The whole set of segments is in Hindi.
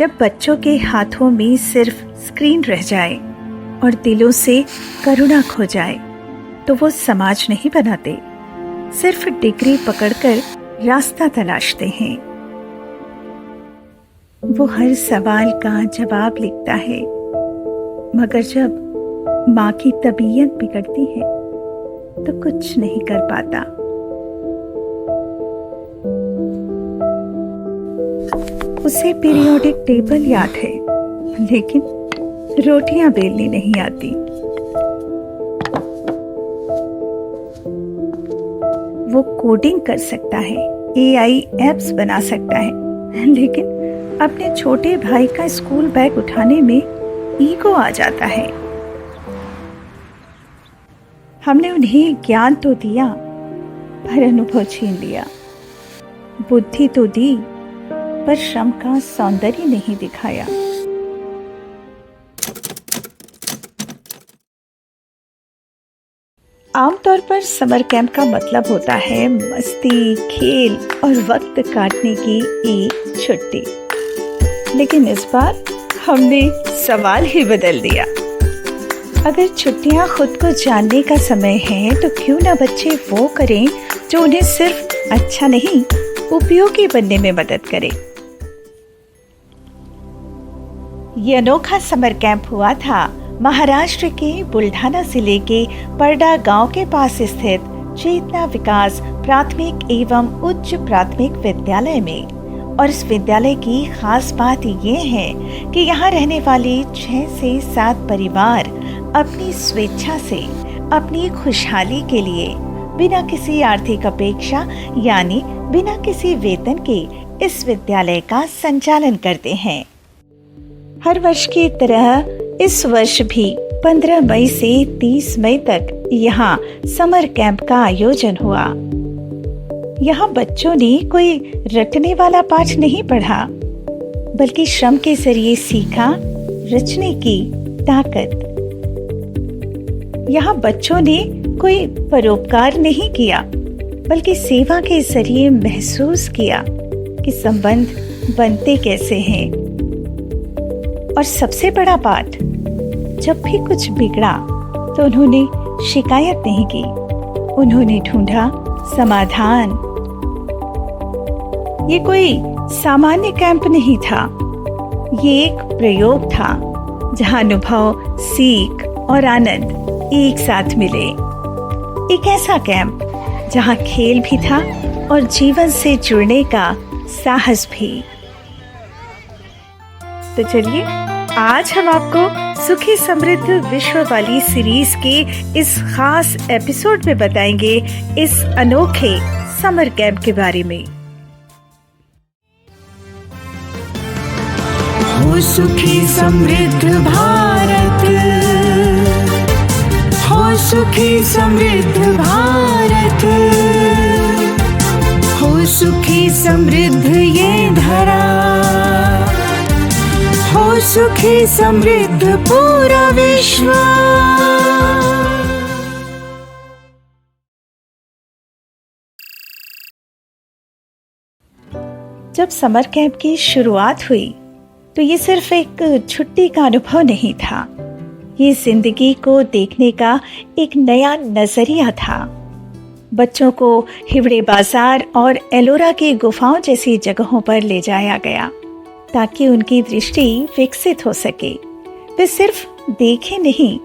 जब बच्चों के हाथों में सिर्फ स्क्रीन रह जाए और दिलों से करुणा खो जाए तो वो समाज नहीं बनाते, सिर्फ डिग्री पकड़कर रास्ता तलाशते हैं। वो हर सवाल का जवाब लिखता है, मगर जब माँ की तबीयत बिगड़ती है तो कुछ नहीं कर पाता। उसे पीरियोडिक टेबल याद है, लेकिन रोटियां बेलनी नहीं आती। वो कोडिंग कर सकता है, AI एप्स बना सकता है, लेकिन अपने छोटे भाई का स्कूल बैग उठाने में ईगो आ जाता है। हमने उन्हें ज्ञान तो दिया, पर अनुभव छीन लिया। बुद्धि तो दी, पर श्रम का सौंदर्य नहीं दिखाया। आमतौर पर समर कैंप का मतलब होता है मस्ती, खेल और वक्त काटने की एक छुट्टी। लेकिन इस बार हमने सवाल ही बदल दिया। अगर छुट्टियां खुद को जानने का समय है तो क्यों ना बच्चे वो करें जो उन्हें सिर्फ अच्छा नहीं, उपयोगी बनने में मदद करे। ये अनोखा समर कैंप हुआ था महाराष्ट्र के बुल्ढाना जिले के परडा गांव के पास स्थित चेतना विकास प्राथमिक एवं उच्च प्राथमिक विद्यालय में। और इस विद्यालय की खास बात ये है कि यहाँ रहने वाले 6 से 7 परिवार अपनी स्वेच्छा से अपनी खुशहाली के लिए बिना किसी आर्थिक अपेक्षा यानी बिना किसी वेतन के इस विद्यालय का संचालन करते हैं। हर वर्ष की तरह इस वर्ष भी 15 मई से 30 मई तक यहाँ समर कैंप का आयोजन हुआ। यहाँ बच्चों ने कोई रटने वाला पाठ नहीं पढ़ा, बल्कि श्रम के जरिए सीखा रचने की ताकत। यहाँ बच्चों ने कोई परोपकार नहीं किया, बल्कि सेवा के जरिए महसूस किया कि संबंध बनते कैसे हैं। और सबसे बड़ा पाठ, जब भी कुछ बिगड़ा तो उन्होंने शिकायत नहीं की, उन्होंने ढूंढा समाधान। ये कोई सामान्य कैंप नहीं था, ये एक प्रयोग था जहां अनुभव, सीख और आनंद एक साथ मिले। एक ऐसा कैंप जहां खेल भी था और जीवन से जुड़ने का साहस भी। तो चलिए आज हम आपको सुखी समृद्ध विश्व वाली सीरीज के इस खास एपिसोड में बताएंगे इस अनोखे समर कैंप के बारे में। हो सुखी समृद्ध भारत, हो सुखी समृद्ध भारत, हो सुखी समृद्ध ये धरा, हो सुखी समृद्ध पूरा विश्व। जब समर कैंप की शुरुआत हुई तो ये सिर्फ एक छुट्टी का अनुभव नहीं था, ये जिंदगी को देखने का एक नया नजरिया था। बच्चों को हिवड़े बाजार और एलोरा की गुफाओं जैसी जगहों पर ले जाया गया ताकि उनकी दृष्टि विकसित हो सके। वे सिर्फ देखें नहीं,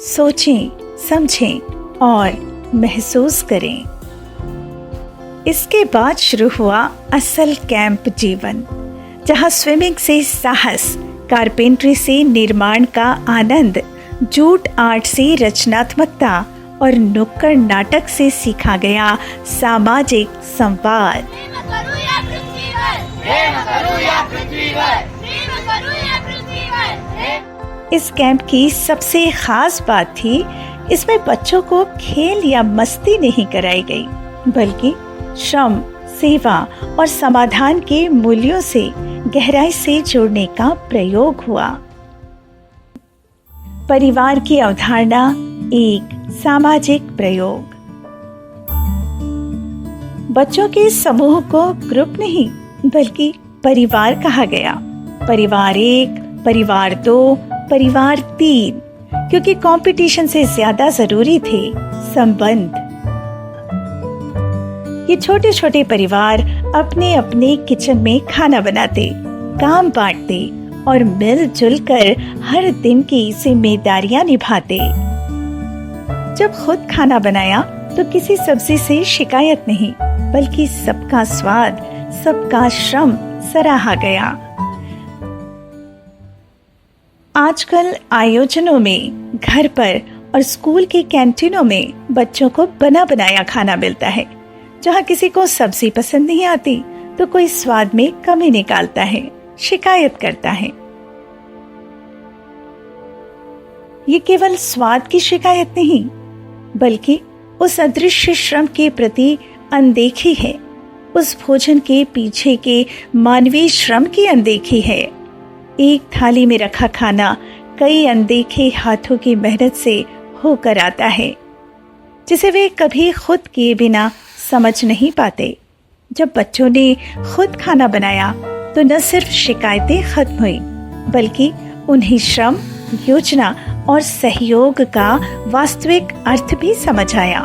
सोचें, समझें और महसूस करें। इसके बाद शुरू हुआ असल कैंप जीवन, जहां स्विमिंग से साहस, कारपेंट्री से निर्माण का आनंद, जूट आर्ट से रचनात्मकता और नुक्कड़ नाटक से सीखा गया सामाजिक संवाद। इस कैंप की सबसे खास बात थी, इसमें बच्चों को खेल या मस्ती नहीं कराई गई, बल्कि श्रम, सेवा और समाधान के मूल्यों से गहराई से जोड़ने का प्रयोग हुआ। परिवार की अवधारणा एक सामाजिक प्रयोग। बच्चों के समूह को ग्रुप नहीं बल्कि परिवार कहा गया। परिवार 1, परिवार 2, परिवार 3, क्योंकि कंपटीशन से ज्यादा जरूरी थे संबंध। ये छोटे छोटे परिवार अपने अपने किचन में खाना बनाते, काम बांटते और मिलजुल कर हर दिन की जिम्मेदारियां निभाते। जब खुद खाना बनाया तो किसी सब्जी से शिकायत नहीं, बल्कि सबका स्वाद, सबका श्रम सराहा गया। आजकल आयोजनों में, घर पर और स्कूल के कैंटीनों में बच्चों को बना बनाया खाना मिलता है। जहाँ किसी को सब्जी पसंद नहीं आती तो कोई स्वाद में कमी निकालता है, शिकायत करता है। ये केवल स्वाद की शिकायत नहीं, बल्कि उस अदृश्य श्रम के प्रति अनदेखी है, उस भोजन के पीछे के मानवीय श्रम की अनदेखी है। एक थाली में रखा खाना कई अनदेखे हाथों की मेहनत से होकर आता है, जिसे वे कभी खुद किए बिना समझ नहीं पाते। जब बच्चों ने खुद खाना बनाया तो न सिर्फ शिकायतें खत्म हुई, बल्कि उन्हें श्रम, योजना और सहयोग का वास्तविक अर्थ भी समझ आया।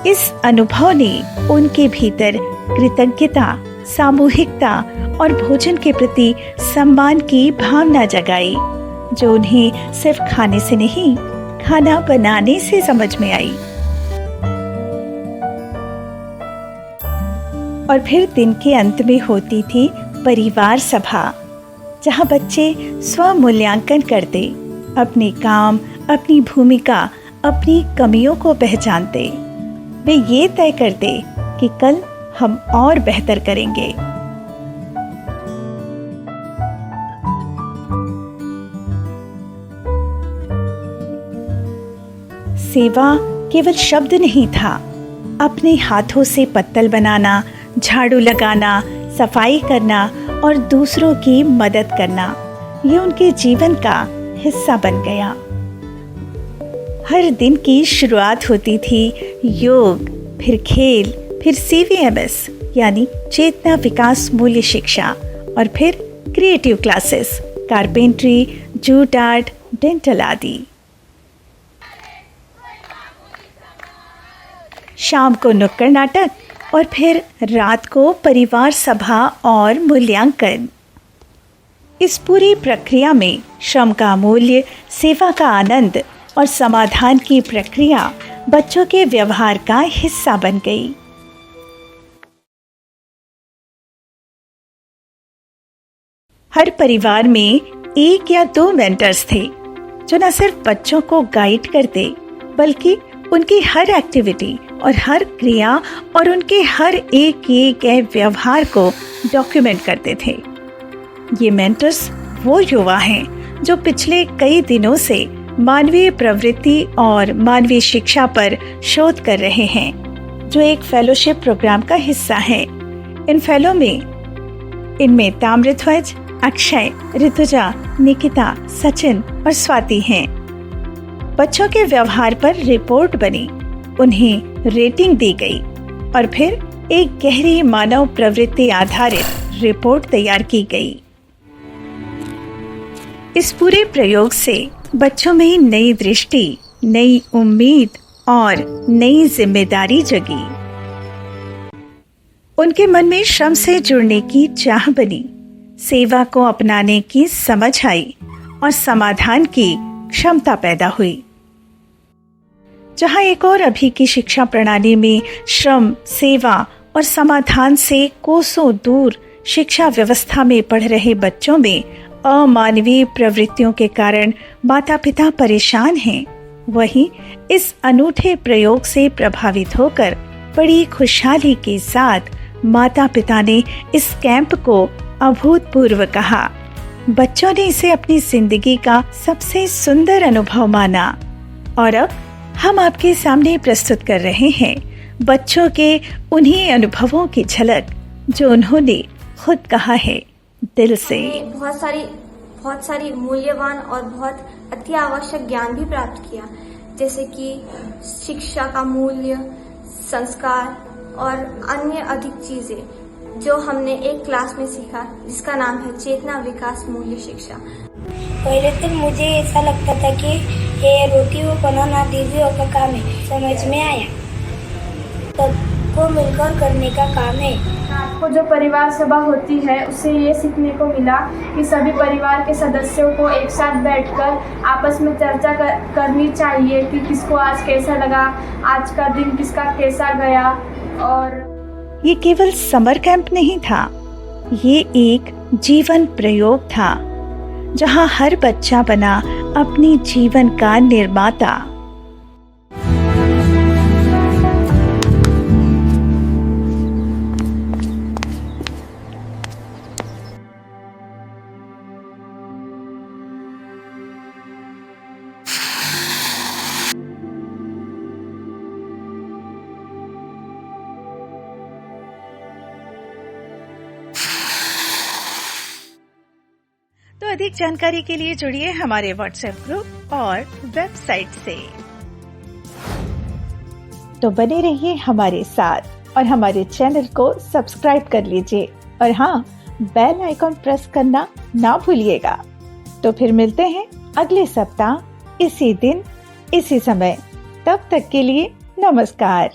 इस अनुभव ने उनके भीतर कृतज्ञता, सामूहिकता और भोजन के प्रति सम्मान की भावना जगाई, जो उन्हें सिर्फ खाने से नहीं, खाना बनाने से समझ में आई। और फिर दिन के अंत में होती थी परिवार सभा, जहां बच्चे स्वमूल्यांकन करते, अपने काम, अपनी भूमिका, अपनी कमियों को पहचानते। वे ये तय करते कि कल हम और बेहतर करेंगे। सेवा केवल शब्द नहीं था, अपने हाथों से पत्तल बनाना, झाड़ू लगाना, सफाई करना और दूसरों की मदद करना, ये उनके जीवन का हिस्सा बन गया। हर दिन की शुरुआत होती थी योग, फिर खेल, फिर CVMS यानी चेतना विकास मूल्य शिक्षा, और फिर creative classes, carpentry, jute art, dental आदि। शाम को नुक्कड़ नाटक और फिर रात को परिवार सभा और मूल्यांकन। इस पूरी प्रक्रिया में श्रम का मूल्य, सेवा का आनंद और समाधान की प्रक्रिया बच्चों के व्यवहार का हिस्सा बन गई। हर परिवार में 1 या 2 मेंटर्स थे, जो न सिर्फ बच्चों को गाइड करते, बल्कि उनकी हर एक्टिविटी और हर क्रिया और उनके हर एक व्यवहार को डॉक्यूमेंट करते थे। ये मेंटर्स वो युवा हैं जो पिछले कई दिनों से मानवीय प्रवृत्ति और मानवीय शिक्षा पर शोध कर रहे हैं, जो एक फेलोशिप प्रोग्राम का हिस्सा है। इन फेलो में इनमें ताम्रध्वज, अक्षय, ऋतुजा, निकिता, सचिन और स्वाति हैं। बच्चों के व्यवहार पर रिपोर्ट बनी, उन्हें रेटिंग दी गई और फिर एक गहरी मानव प्रवृत्ति आधारित रिपोर्ट तैयार की गई। इस पूरे प्रयोग से बच्चों में नई दृष्टि, नई उम्मीद और नई जिम्मेदारी जगी। उनके मन में श्रम से जुड़ने की चाह बनी, सेवा को अपनाने की समझ आई और समाधान की क्षमता पैदा हुई। जहां एक और अभी की शिक्षा प्रणाली में श्रम, सेवा और समाधान से कोसों दूर शिक्षा व्यवस्था में पढ़ रहे बच्चों में अमानवीय प्रवृत्तियों के कारण माता पिता परेशान हैं, वहीं इस अनूठे प्रयोग से प्रभावित होकर बड़ी खुशहाली के साथ माता पिता ने इस कैंप को अभूतपूर्व कहा। बच्चों ने इसे अपनी जिंदगी का सबसे सुंदर अनुभव माना। और अब हम आपके सामने प्रस्तुत कर रहे हैं बच्चों के उन्हीं अनुभवों की झलक, जो उन्होंने खुद कहा है दिल से। बहुत सारी मूल्यवान और बहुत अति आवश्यक ज्ञान भी प्राप्त किया, जैसे कि शिक्षा का मूल्य, संस्कार और अन्य अधिक चीजें जो हमने एक क्लास में सीखा, जिसका नाम है चेतना विकास मूल्य शिक्षा। पहले तो मुझे ऐसा लगता था कि ये रोटी वो बनाना दीदियों का काम है। समझ में आया सबको मिलकर करने का काम है। रात को जो परिवार सभा होती है उससे ये सीखने को मिला कि सभी परिवार के सदस्यों को एक साथ बैठकर आपस में चर्चा करनी चाहिए कि किसको आज कैसा लगा, आज का दिन किसका कैसा गया। और ये केवल समर कैंप नहीं था, ये एक जीवन प्रयोग था जहां हर बच्चा बना अपनी जीवन का निर्माता। तो अधिक जानकारी के लिए जुड़िए हमारे व्हाट्सएप ग्रुप और वेबसाइट से। तो बने रहिए हमारे साथ और हमारे चैनल को सब्सक्राइब कर लीजिए और हाँ, बेल आइकॉन प्रेस करना ना भूलिएगा। तो फिर मिलते हैं अगले सप्ताह इसी दिन इसी समय। तब तक के लिए नमस्कार।